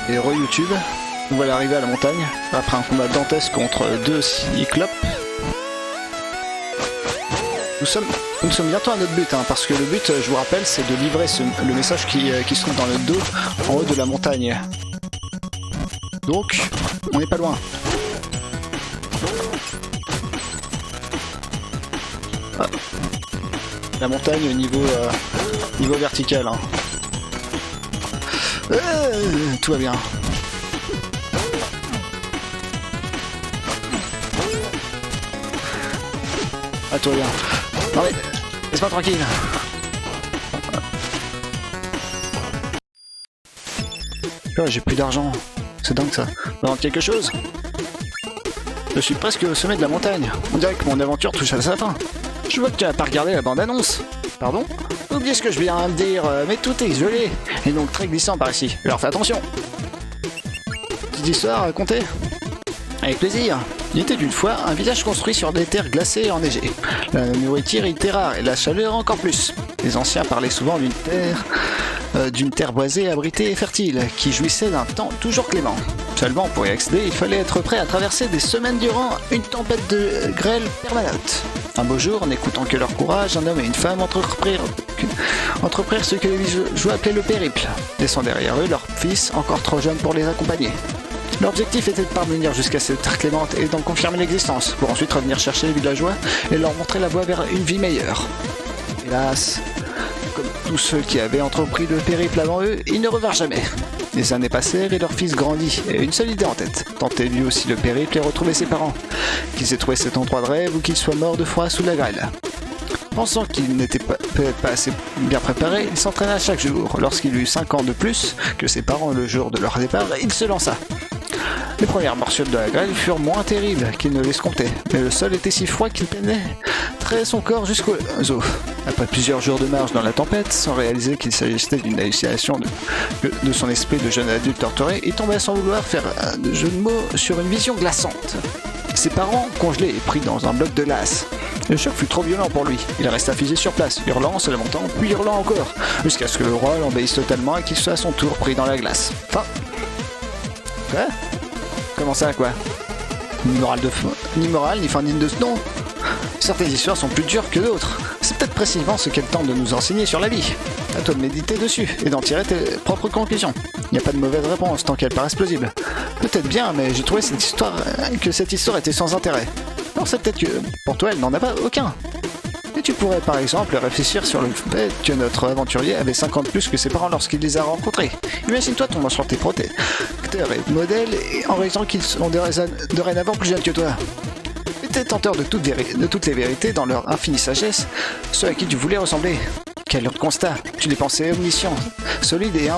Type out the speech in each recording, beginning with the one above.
Et re-YouTube. Nous voilà arrivés à la montagne, après un combat dantesque contre deux cyclopes. Nous sommes bientôt à notre but, hein, parce que le but, je vous rappelle, c'est de livrer le message qui se trouve dans le dos, en haut de la montagne. Donc, on n'est pas loin. Ah. La montagne au niveau vertical. Hein. Tout va bien. Ah, tout va bien. Non mais, laisse-moi tranquille. Oh, j'ai plus d'argent. C'est dingue ça. Vendre quelque chose? Je suis presque au sommet de la montagne. On dirait que mon aventure touche à sa fin. Je vois que tu n'as pas regardé la bande-annonce. Pardon? Oublie ce que je viens de dire, mais tout est isolé. Et donc très glissant par ici. Alors fais attention. Petite histoire à raconter? Avec plaisir. Il était une fois un village construit sur des terres glacées et enneigées. La nourriture était rare et la chaleur encore plus. Les anciens parlaient souvent d'une terre boisée, abritée et fertile, qui jouissait d'un temps toujours clément. Seulement, pour y accéder, il fallait être prêt à traverser des semaines durant une tempête de grêle permanente. Un beau jour, en n'écoutant que leur courage, un homme et une femme entreprirent ce que les villageois appelaient le périple, laissant derrière eux leur fils encore trop jeune pour les accompagner. Leur objectif était de parvenir jusqu'à cette terre clémente et d'en confirmer l'existence, pour ensuite revenir chercher les villageois et leur montrer la voie vers une vie meilleure. Hélas, comme tous ceux qui avaient entrepris le périple avant eux, ils ne revinrent jamais. Les années passèrent et leur fils grandit, et une seule idée en tête, tenter lui aussi le périple et retrouver ses parents, qu'ils aient trouvé cet endroit de rêve ou qu'ils soient morts de froid sous la grêle. Pensant qu'il n'était peut-être pas assez bien préparé, il s'entraîna chaque jour. Lorsqu'il eut 5 ans de plus que ses parents le jour de leur départ, il se lança. Les premières morsures de la grêle furent moins terribles qu'il ne l'escomptait, mais le sol était si froid qu'il pénétrait son corps jusqu'aux os. Après plusieurs jours de marche dans la tempête, sans réaliser qu'il s'agissait d'une hallucination de son esprit de jeune adulte torturé, il tombait sans vouloir faire un jeu de mots sur une vision glaçante. Ses parents, congelés et pris dans un bloc de glace. Le choc fut trop violent pour lui. Il resta figé sur place, hurlant, se lamentant, puis hurlant encore, jusqu'à ce que le roi l'envahisse totalement et qu'il soit à son tour pris dans la glace. Enfin... Quoi? Comment ça, quoi? Ni morale, ni fin digne de ce nom. Certaines histoires sont plus dures que d'autres. C'est peut-être précisément ce qu'elle tente de nous enseigner sur la vie. À toi de méditer dessus et d'en tirer tes propres conclusions. Il n'y a pas de mauvaise réponse tant qu'elle paraisse plausible. Peut-être bien, mais j'ai trouvé que cette histoire était sans intérêt. Alors c'est peut-être que pour toi elle n'en a pas aucun. Et tu pourrais par exemple réfléchir sur le fait que notre aventurier avait 5 ans de plus que ses parents lorsqu'il les a rencontrés. Imagine-toi tombant sur tes protecteurs et modèles en raison qu'ils sont dorénavant plus jeunes que toi. Et détenteurs de toutes les vérités dans leur infinie sagesse, ceux à qui tu voulais ressembler. Quel autre constat? Tu les pensais omniscients, solides et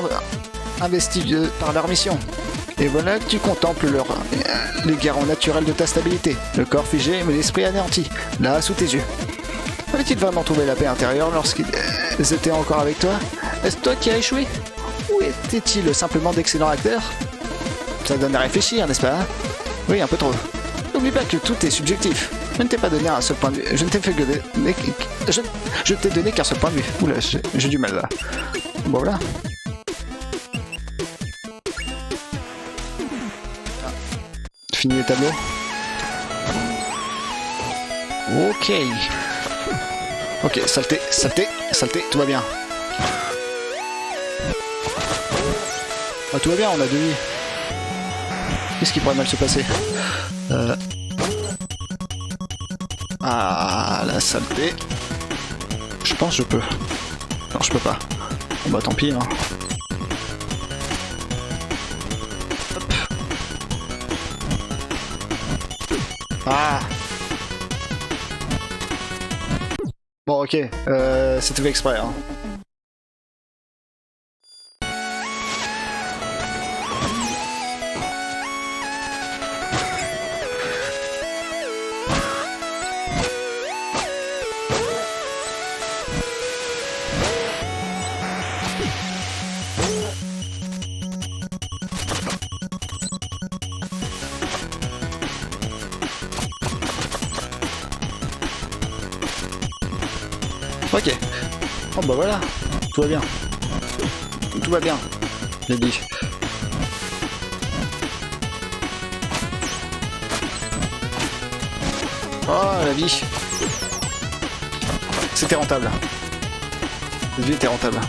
investis par leur mission. Et voilà que tu contemples les garants naturels de ta stabilité, le corps figé mais l'esprit anéanti, là sous tes yeux. Avait-il vraiment trouvé la paix intérieure lorsqu'ils étaient encore avec toi? Est-ce toi qui as échoué? Ou était-il simplement d'excellents acteurs? Ça donne à réfléchir, n'est-ce pas? Oui, un peu trop. N'oublie pas que tout est subjectif. Je ne t'ai pas donné un seul point de vue. Je ne t'ai fait que je t'ai donné qu'un seul point de vue. Oula, j'ai du mal là. Bon voilà. Fini le tableau. Ok. Ok, saleté, tout va bien. Ah, tout va bien, on a 2 vies. Qu'est-ce qui pourrait mal se passer? Ah, la saleté. Je pense que je peux. Non, je peux pas. Bon bah tant pis, hein. Hop. Ah. Bon, ok, c'était fait exprès, hein. Ok. Oh bah voilà, tout va bien. Tout va bien, j'ai dit. Oh, la vie. C'était rentable. Cette vie était rentable.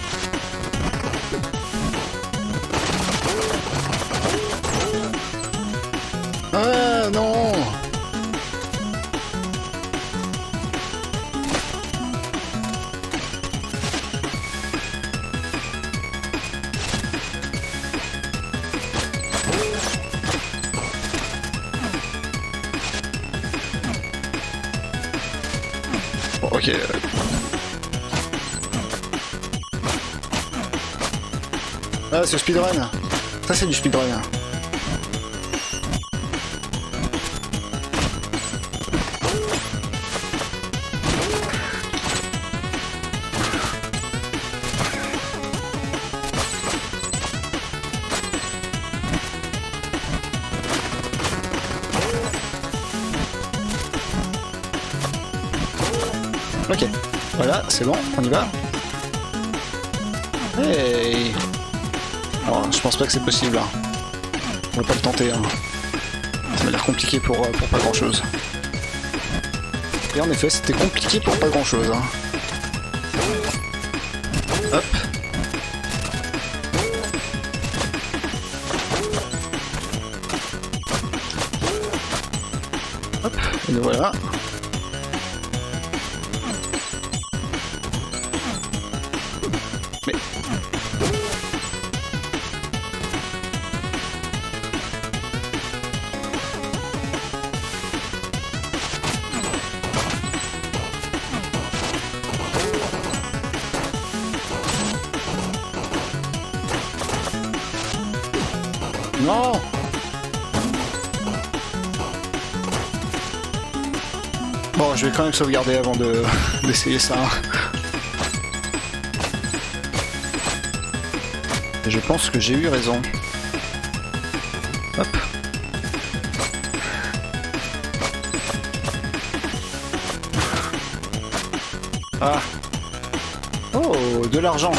Ah non. Bon, ok. Ah, c'est speedrun. Ça, c'est du speedrun. Ok, voilà, c'est bon, on y va. Hey. Alors, je pense pas que c'est possible. Hein. On va pas le tenter. Hein. Ça m'a l'air compliqué pour pas grand chose. Et en effet, c'était compliqué pour pas grand chose. Hein. Hop. Hop, et nous voilà. Mais... Non. Bon, je vais quand même sauvegarder avant d'essayer ça. Et je pense que j'ai eu raison. Hop. Ah. Oh, de l'argent.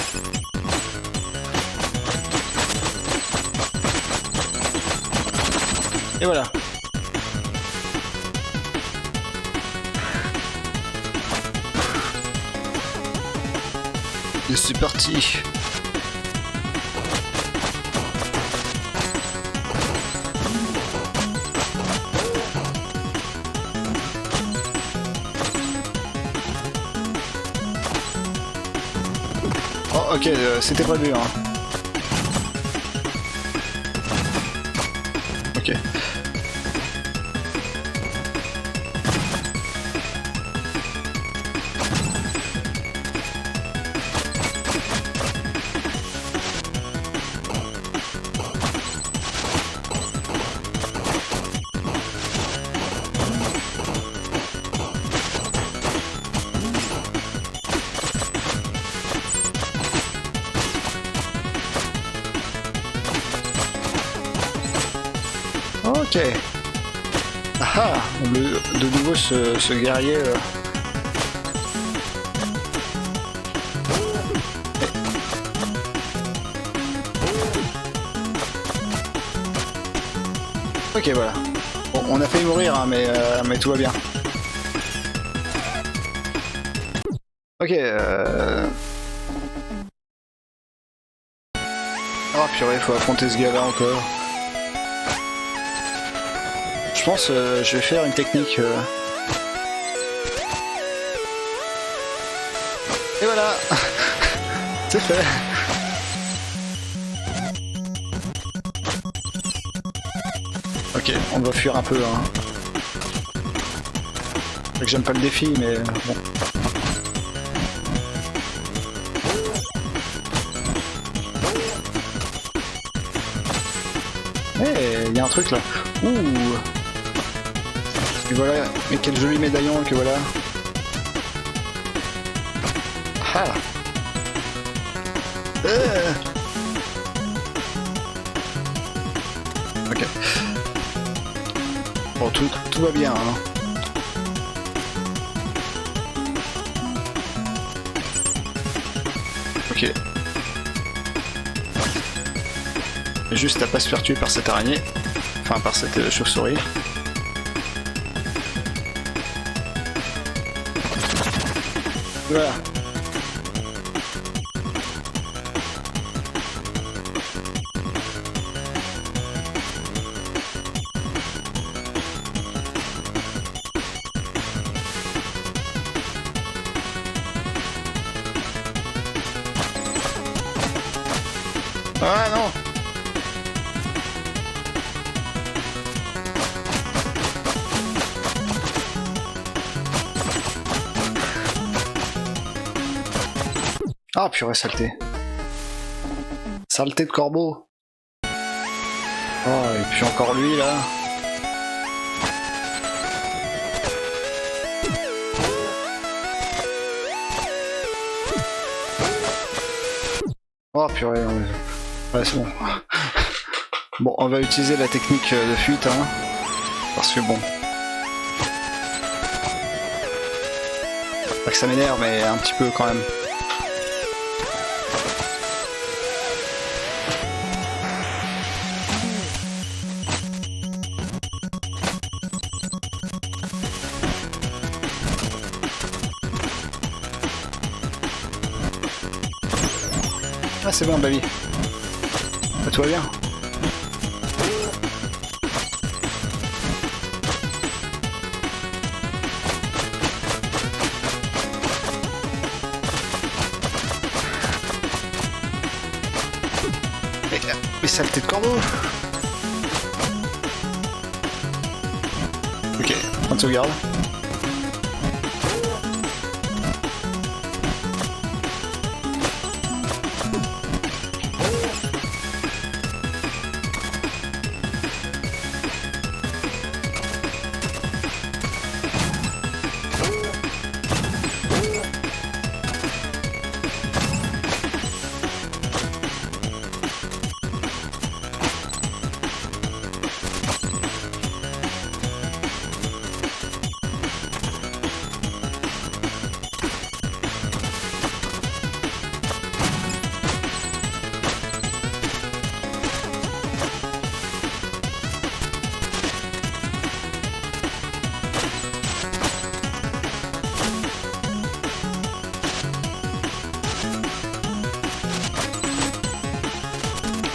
Et voilà. Et c'est parti. Oh, ok, c'était prévu, hein. Ok. Ok. Ah, de nouveau ce guerrier. Ok, voilà. Bon, on a failli mourir, hein, mais tout va bien. Ok. Oh purée, faut affronter ce gars-là encore. Je pense je vais faire une technique. Et voilà. C'est fait. Ok, on va fuir un peu. Hein. C'est que j'aime pas le défi, mais bon. Eh, il y a un truc là. Ouh. Et voilà, mais quel joli médaillon que voilà. Ah. Ok. Bon, tout va bien. Hein. Ok. Juste à pas se faire tuer par cette araignée. Enfin, par cette chauve-souris. Voilà. Ah non. Ah purée, saleté. Saleté de corbeau. Oh, et puis encore lui là. Oh purée, ouais c'est bon. Bon, on va utiliser la technique de fuite, hein. Parce que bon. Pas que ça m'énerve, mais un petit peu quand même. Ah c'est bon, Baby. Ah, tout va bien. Mais saleté de corbeau. Ok, on te sauvegarde.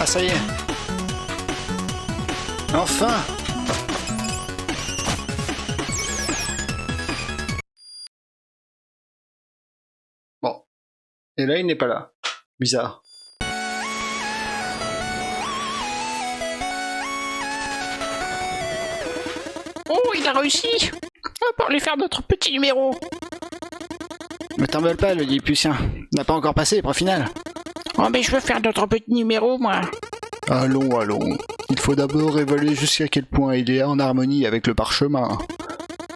Ah ça y est. Enfin. Bon. Et là il n'est pas là. Bizarre. Oh, il a réussi. On va aller faire notre petit numéro. Mais t'emballes pas, le Lilliputien. N'a pas encore passé l'épreuve finale. Oh, mais je veux faire notre petit numéro, moi. Allons, allons. Il faut d'abord évaluer jusqu'à quel point il est en harmonie avec le parchemin.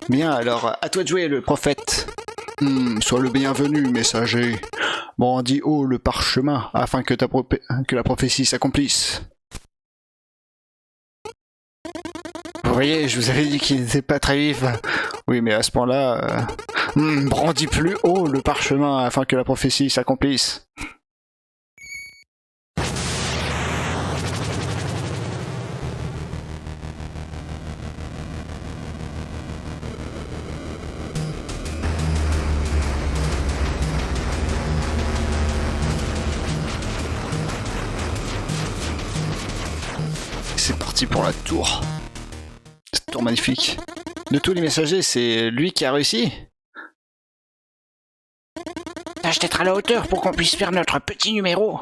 Bien, alors, à toi de jouer, le prophète. Sois le bienvenu, messager. Brandis haut le parchemin, afin que la prophétie s'accomplisse. Vous voyez, je vous avais dit qu'il n'était pas très vif. Oui, mais à ce point-là... brandis plus haut le parchemin, afin que la prophétie s'accomplisse. C'est parti pour la tour. Cette tour magnifique. De tous les messagers, c'est lui qui a réussi. Tâche d'être à la hauteur pour qu'on puisse faire notre petit numéro.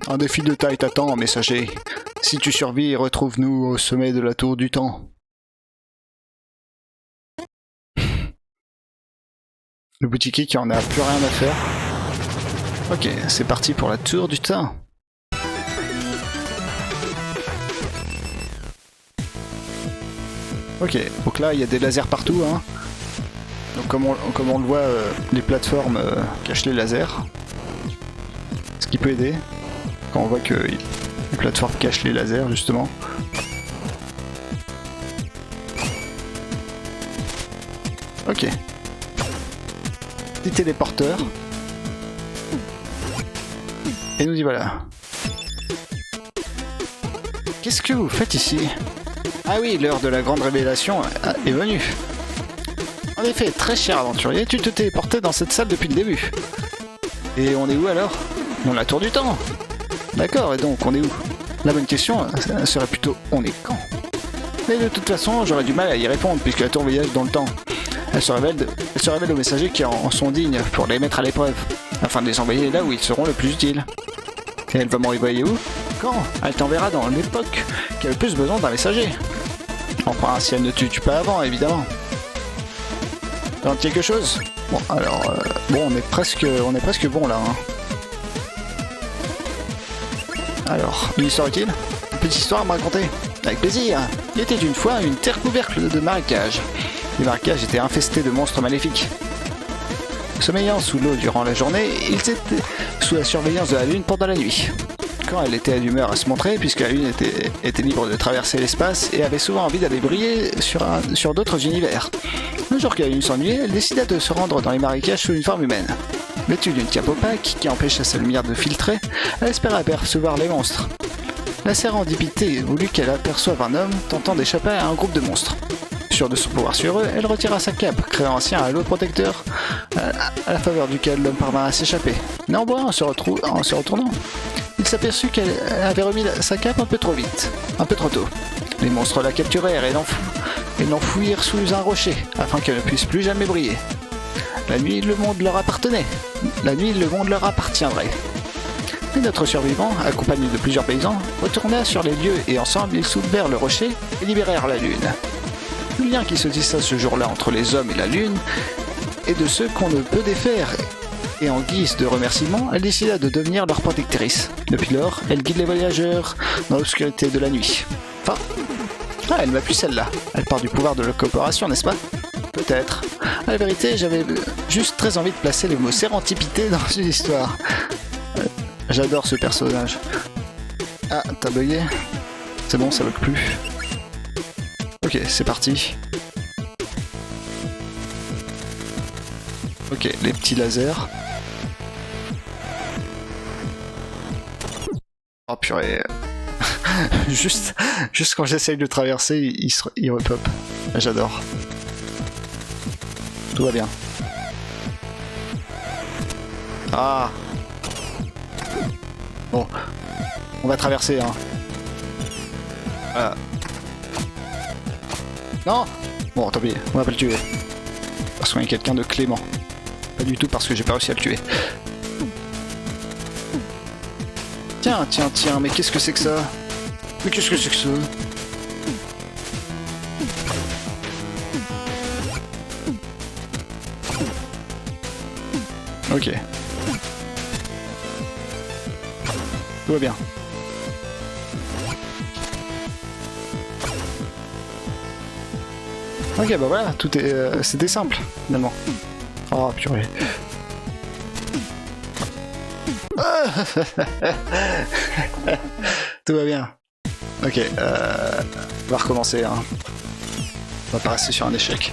Un défi de taille t'attend, messager. Si tu survis, retrouve-nous au sommet de la tour du temps. Le boutiquier qui en a plus rien à faire. Ok, c'est parti pour la tour du temps. Ok, donc là il y a des lasers partout, hein. Donc comme on le voit, les plateformes cachent les lasers. Ce qui peut aider, quand on voit que les plateformes cachent les lasers, justement. Ok. Petit téléporteur. Et nous y voilà. Qu'est-ce que vous faites ici ? Ah oui, l'heure de la grande révélation est venue. En effet, très cher aventurier, tu te téléportais dans cette salle depuis le début. Et on est où alors? On a la tour du temps. D'accord, et donc on est où? La bonne question serait plutôt on est quand? Mais de toute façon, j'aurais du mal à y répondre puisque la tour voyage dans le temps. Elle se révèle aux messagers qui en sont dignes pour les mettre à l'épreuve, afin de les envoyer là où ils seront le plus utiles. Et elle va m'envoyer où? Quand? Elle t'enverra dans l'époque qui a le plus besoin d'un messager. Enfin, si elle ne te tue pas avant, évidemment. Tente quelque chose? Bon, alors, bon, on est presque bon là. Hein. Alors, une histoire utile? Une petite histoire à me raconter? Avec plaisir. Il était une fois une terre couverte de marécages. Les marécages étaient infestés de monstres maléfiques. Sommeillant sous l'eau durant la journée, ils étaient sous la surveillance de la lune pendant la nuit. Quand elle était d'humeur à se montrer, puisque la lune était libre de traverser l'espace et avait souvent envie d'aller briller sur d'autres univers. Un jour que la lune s'ennuyait, elle décida de se rendre dans les marécages sous une forme humaine. Vêtue d'une cape opaque qui empêchait sa lumière de filtrer, elle espérait apercevoir les monstres. La sérendipité voulut qu'elle aperçoive un homme tentant d'échapper à un groupe de monstres. Sûre de son pouvoir sur eux, elle retira sa cape, créant ainsi un halo protecteur à la faveur duquel l'homme parvint à s'échapper. Néanmoins, en se retournant, il s'aperçut qu'elle avait remis sa cape un peu trop vite, un peu trop tôt. Les monstres la capturèrent et l'enfouirent sous un rocher, afin qu'elle ne puisse plus jamais briller. La nuit, le monde leur appartenait. La nuit, le monde leur appartiendrait. Et notre survivant, accompagné de plusieurs paysans, retourna sur les lieux et ensemble ils soulevèrent le rocher et libérèrent la lune. Le lien qui se tissa ce jour-là entre les hommes et la lune est de ceux qu'on ne peut défaire. Et en guise de remerciement, elle décida de devenir leur protectrice. Depuis lors, elle guide les voyageurs dans l'obscurité de la nuit. Enfin, elle m'a plu celle-là. Elle part du pouvoir de la coopération, n'est-ce pas? Peut-être. À la vérité, j'avais juste très envie de placer le mot sérendipité dans une histoire. J'adore ce personnage. Ah, t'as bugué? C'est bon, ça bug plus. Ok, c'est parti. Ok, les petits lasers. Oh purée. juste quand j'essaye de traverser, il repop. J'adore. Tout va bien. Ah. Bon. On va traverser, hein. Voilà. Non! Bon, tant pis, on va pas le tuer. Parce qu'on est quelqu'un de clément. Pas du tout parce que j'ai pas réussi à le tuer. Tiens, mais qu'est-ce que c'est que ça? Mais qu'est-ce que c'est que ça? Ok. Tout va bien. Ok, bah voilà, tout est... c'était simple, finalement. Oh, purée. Tout va bien. Ok, on va recommencer, hein. On va pas rester sur un échec.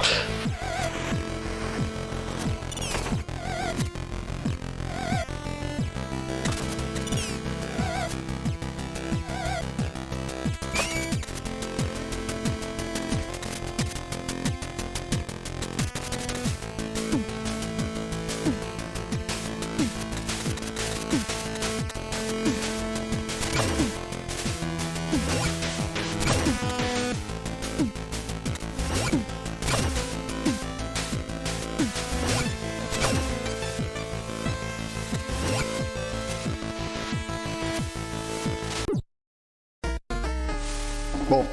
Bon,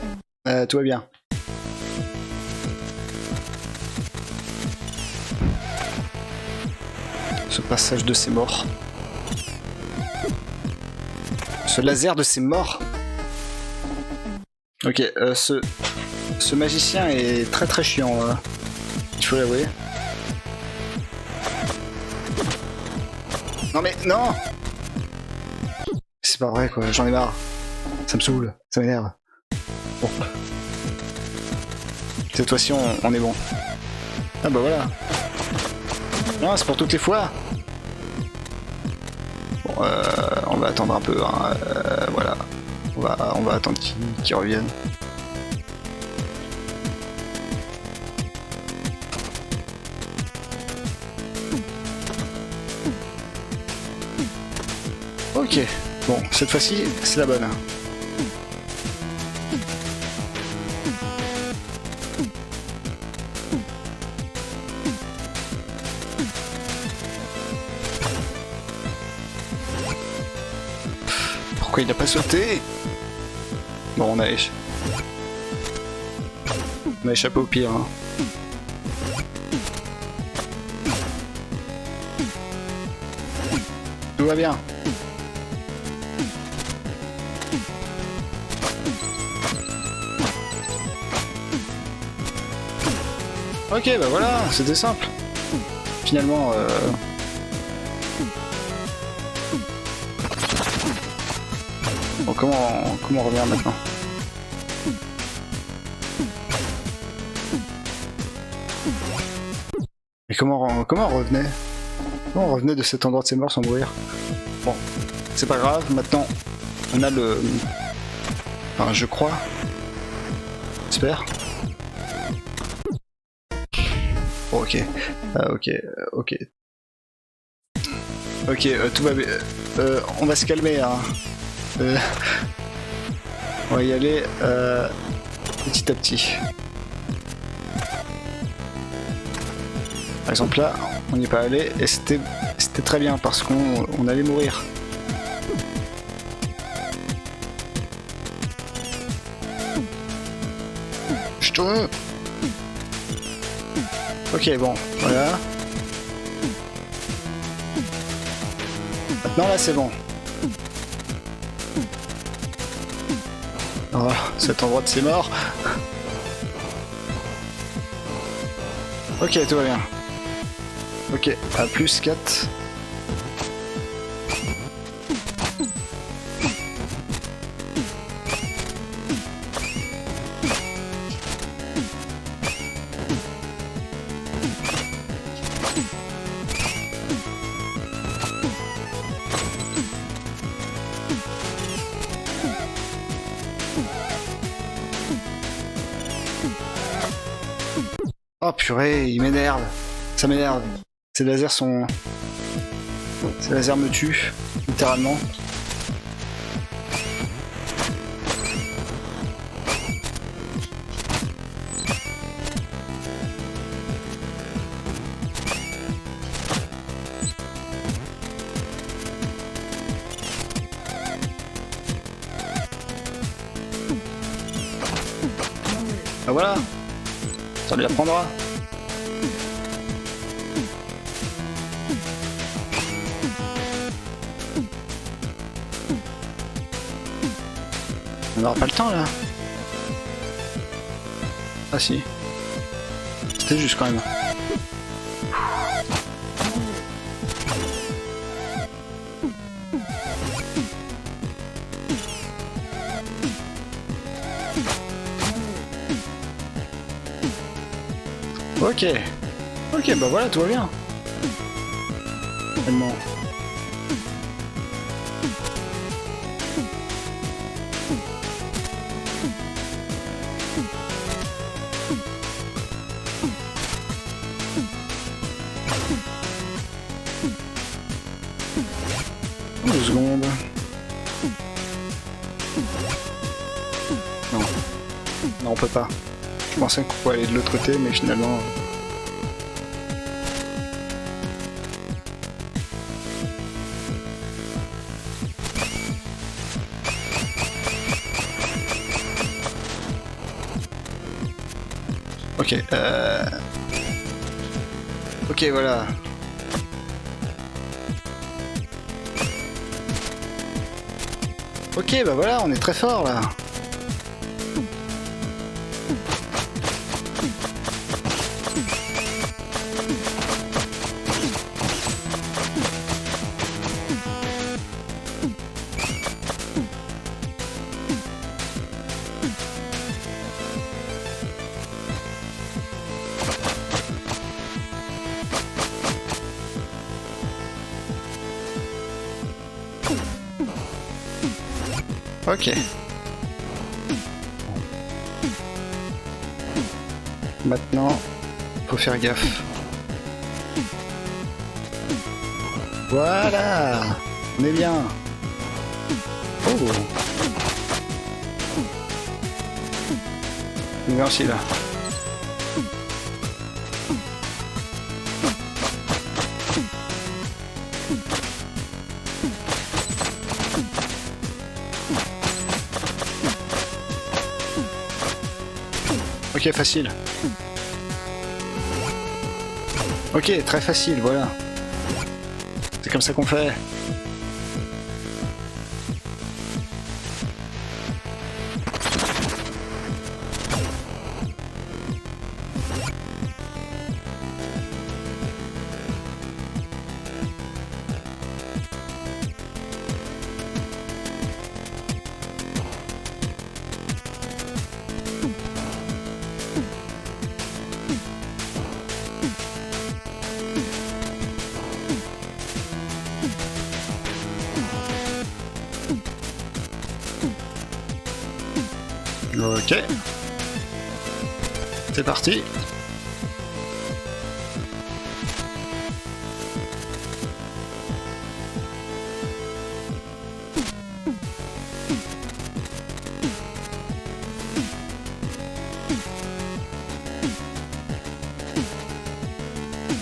tout va bien. Ce passage de ces morts. Ce laser de ces morts. Ok, ce magicien est très très chiant, il faut l'avouer. Non mais non! C'est pas vrai quoi, j'en ai marre. Ça me saoule, ça m'énerve. Bon. Cette fois-ci on est bon. Ah bah voilà. Non, c'est pour toutes les fois. Bon, on va attendre un peu, hein. Voilà. On va attendre qu'ils reviennent. Bon, cette fois-ci, c'est la bonne. Pourquoi il n'a pas sauté? Bon, on a échappé au pire. Hein. Tout va bien. Ok, bah voilà, c'était simple. Finalement, bon, comment on revient maintenant? Mais comment on revenait? Comment on revenait de cet endroit de ses morts sans mourir? Bon, c'est pas grave, maintenant on a le... Enfin, je crois. J'espère. Bon, ok. Ok, tout va bien. On va se calmer, hein. On va y aller petit à petit. Par exemple là, on n'y est pas allé et c'était très bien parce qu'on allait mourir. Chut. Ok, bon, voilà. Maintenant là c'est bon. Oh, cet endroit de ses morts. Ok, tout va bien. Ok, à plus 4. Oh purée, il m'énerve. Ça m'énerve. Ces lasers sont... Ces lasers me tuent, littéralement. Ah voilà. Ça lui apprendra. On n'aura pas le temps là. Ah si. C'était juste quand même. Ok. Ok, bah voilà, tout va bien. Tellement. Deux secondes. Non. Non, on peut pas. Je pensais qu'on pouvait aller de l'autre côté, mais finalement... Ok, ok, voilà. Ok, bah voilà, on est très fort là. Ok. Maintenant, faut faire gaffe. Voilà, on est bien. Oh. Merci là. Ok, facile. Ok, très facile, voilà. C'est comme ça qu'on fait. Ok. C'est parti.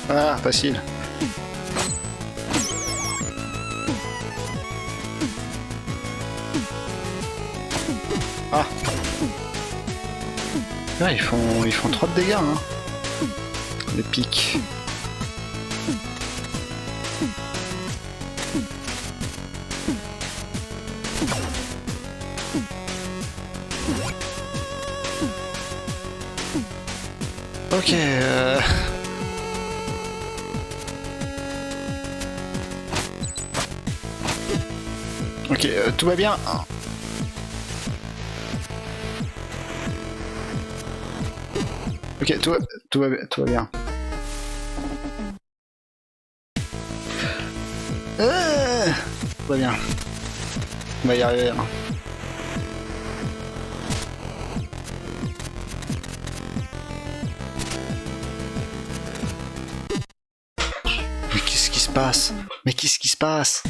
Ah, facile. Ah. Ouais, ils font trop de dégâts, hein. Les pics. Ok. Ok, tout va bien. Ok, tout va bien. Tout va bien. On va y arriver. Hein. Mais qu'est-ce qui se passe? Mais qu'est-ce qui se passe?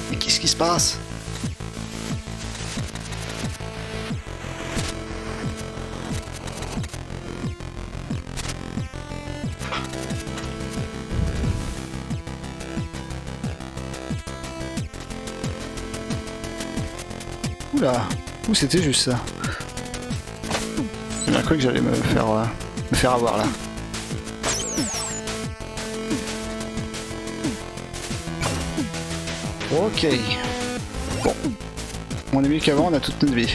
Mais qu'est-ce qui se passe? Oula, où c'était juste ça? J'ai bien cru que j'allais me faire avoir là. Ok. Bon. On est mieux qu'avant, on a toute notre vie.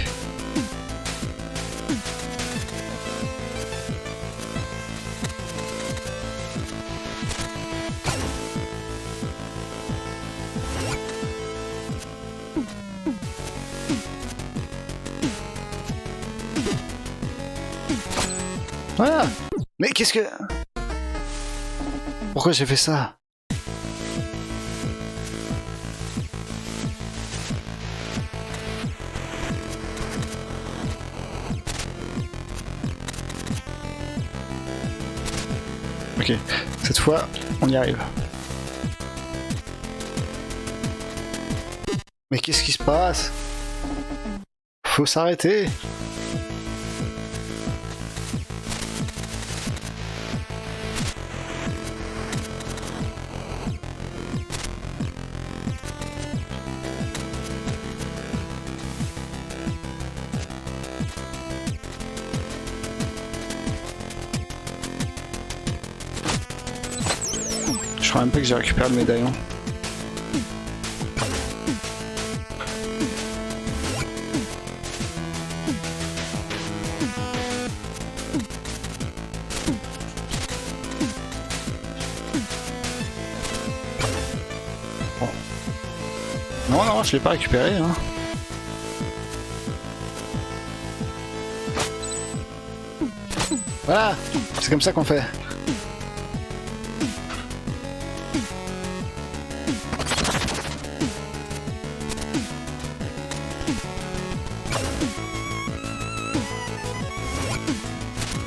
Voilà. Mais qu'est-ce que... Pourquoi j'ai fait ça? Ok, cette fois, on y arrive. Mais qu'est-ce qui se passe? Faut s'arrêter. Je crois même pas que j'ai récupéré le médaillon. Bon. Non, je l'ai pas récupéré, hein. Voilà, c'est comme ça qu'on fait.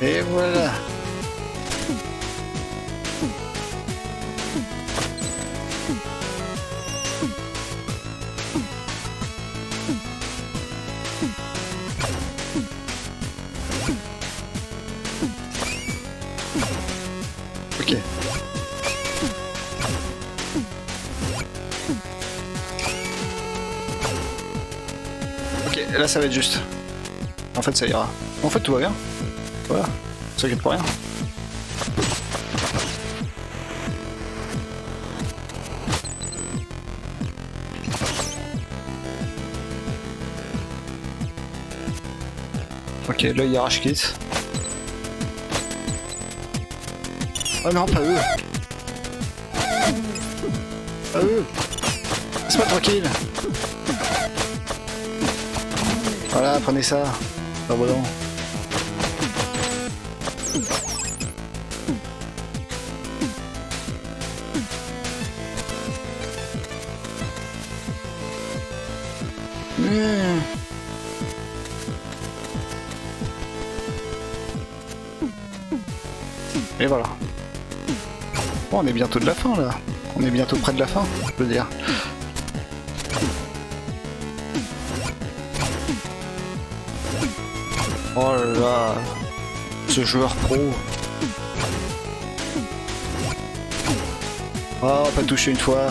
Et voilà. Ok, là ça va être juste. En fait ça ira. En fait tout va bien. Voilà, ça s'inquiète pour rien. Ok, là il y a Rush Kit. Oh non, pas eux. Pas eux. Laisse-moi tranquille. Voilà, prenez ça. Pas volant. Et voilà. Bon, on est bientôt de la fin là. On est bientôt près de la fin, je peux dire. Oh là là, ce joueur pro. Oh, pas touché une fois.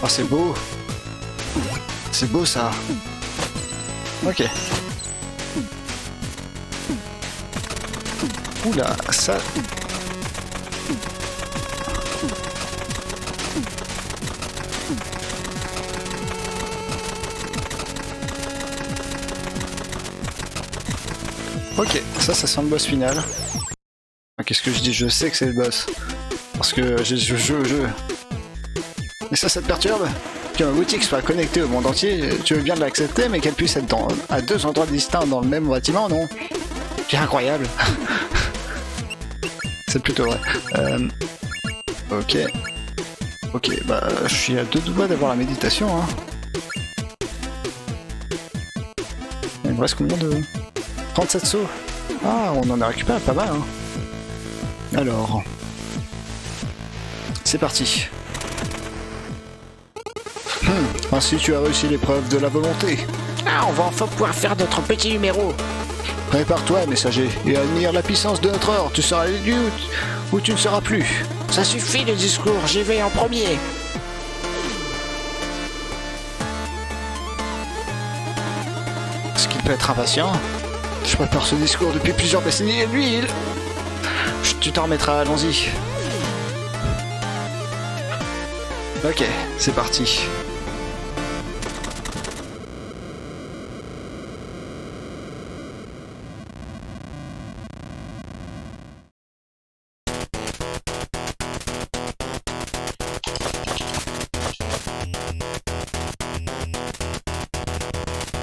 Oh, c'est beau. C'est beau ça. Ok. Oula, ça... Ok, ça sent le boss final. Qu'est-ce que je dis? Je sais que c'est le boss. Parce que je joue. Mais ça te perturbe? Que ma boutique soit connectée au monde entier, tu veux bien l'accepter, mais qu'elle puisse être à deux endroits distincts dans le même bâtiment, non? C'est incroyable. C'est plutôt vrai. Ok. Ok, bah je suis à deux doigts d'avoir la méditation, hein. Il me reste combien de... 37 sauts. Ah, on en a récupéré pas mal, hein. Alors... C'est parti. Ainsi tu as réussi l'épreuve de la volonté. Ah, on va enfin pouvoir faire notre petit numéro. Prépare-toi, messager, et admire la puissance de notre or. Tu seras l'élu ou tu ne seras plus. Ça suffit le discours, j'y vais en premier. Est-ce qu'il peut être impatient? Je prépare ce discours depuis plusieurs décennies et lui, tu t'en remettras, allons-y. Ok, c'est parti.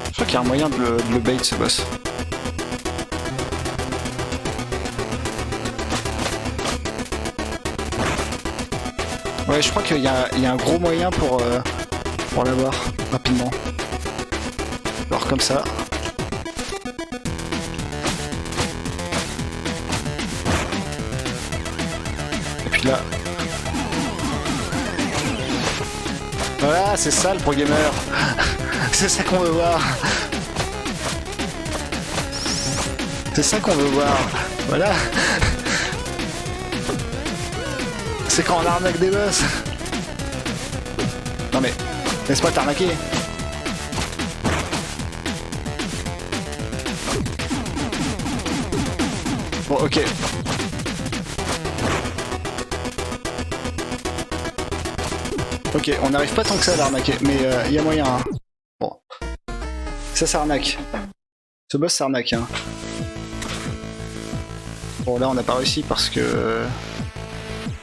Je crois qu'il y a un moyen de le bait ce boss. Ouais, je crois qu'il y a un gros moyen pour l'avoir rapidement. Alors comme ça. Et puis là. Voilà, c'est ça le pro gamer. C'est ça qu'on veut voir. C'est ça qu'on veut voir. Voilà. C'est quand on arnaque des boss. Non mais, laisse-moi t'arnaquer. Bon, ok. Ok, on n'arrive pas tant que ça à l'arnaquer, mais il y a moyen. Hein. Bon. Ça arnaque. Ce boss s'arnaque. Hein. Bon, là on n'a pas réussi parce que...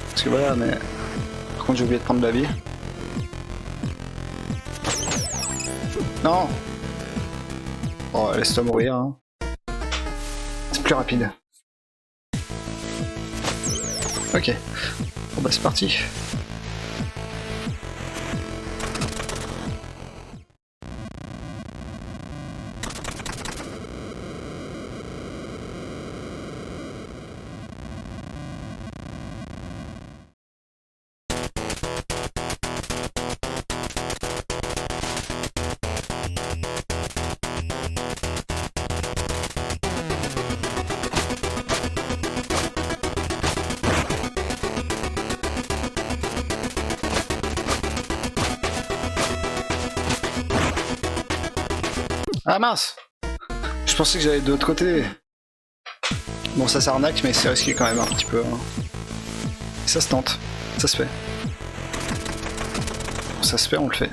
Parce que voilà, mais... Par contre j'ai oublié de prendre de la vie. Non. Oh, laisse-toi mourir. Hein. C'est plus rapide. Ok. Bon bah c'est parti. Ah mince! Je pensais que j'allais de l'autre côté. Bon, ça s'arnaque, mais c'est risqué quand même un petit peu. Hein. Et ça se tente. Ça se fait. Ça se fait, on le fait.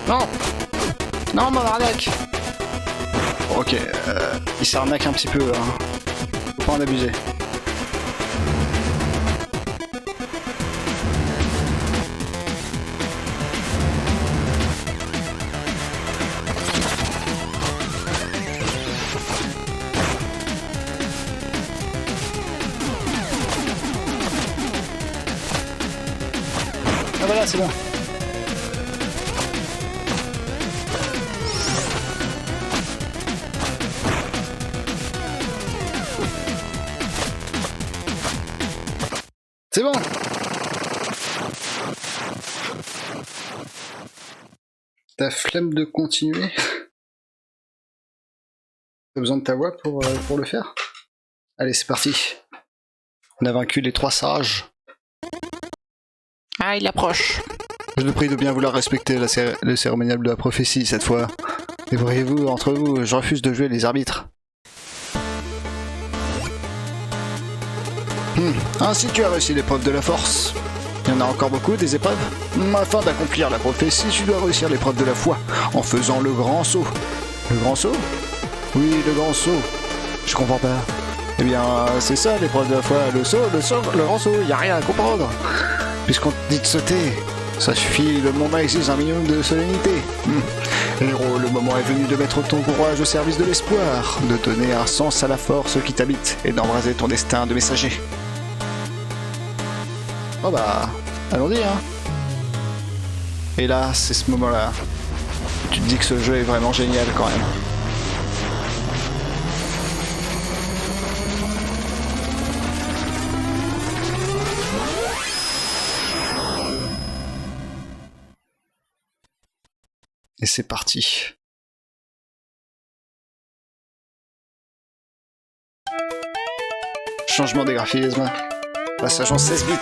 Non! Non, mon arnaque! Ok, il s'arnaque un petit peu, hein. Faut pas en abuser. Ah voilà, c'est bon. C'est bon. T'as flemme de continuer? T'as besoin de ta voix pour le faire? Allez, c'est parti. On a vaincu les 3 sages. Ah, il approche. Je vous prie de bien vouloir respecter le cérémonial de la prophétie cette fois. Débrouillez-vous entre vous, je refuse de jouer les arbitres. Ainsi tu as réussi l'épreuve de la force. Il y en a encore beaucoup des épreuves. Afin d'accomplir la prophétie, tu dois réussir l'épreuve de la foi en faisant le grand saut. Le grand saut? Oui, le grand saut. Je comprends pas. Eh bien, c'est ça l'épreuve de la foi. Le grand saut, y a rien à comprendre. Puisqu'on te dit de sauter, ça suffit, le moment exige un minimum de solennité. Héros, le moment est venu de mettre ton courage au service de l'espoir, de donner un sens à la force qui t'habite et d'embraser ton destin de messager. Oh bah, allons-y hein. Et là, c'est ce moment-là. Tu te dis que ce jeu est vraiment génial quand même. Et c'est parti. Changement des graphismes. Passage en 16 bits.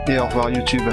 Et au revoir YouTube.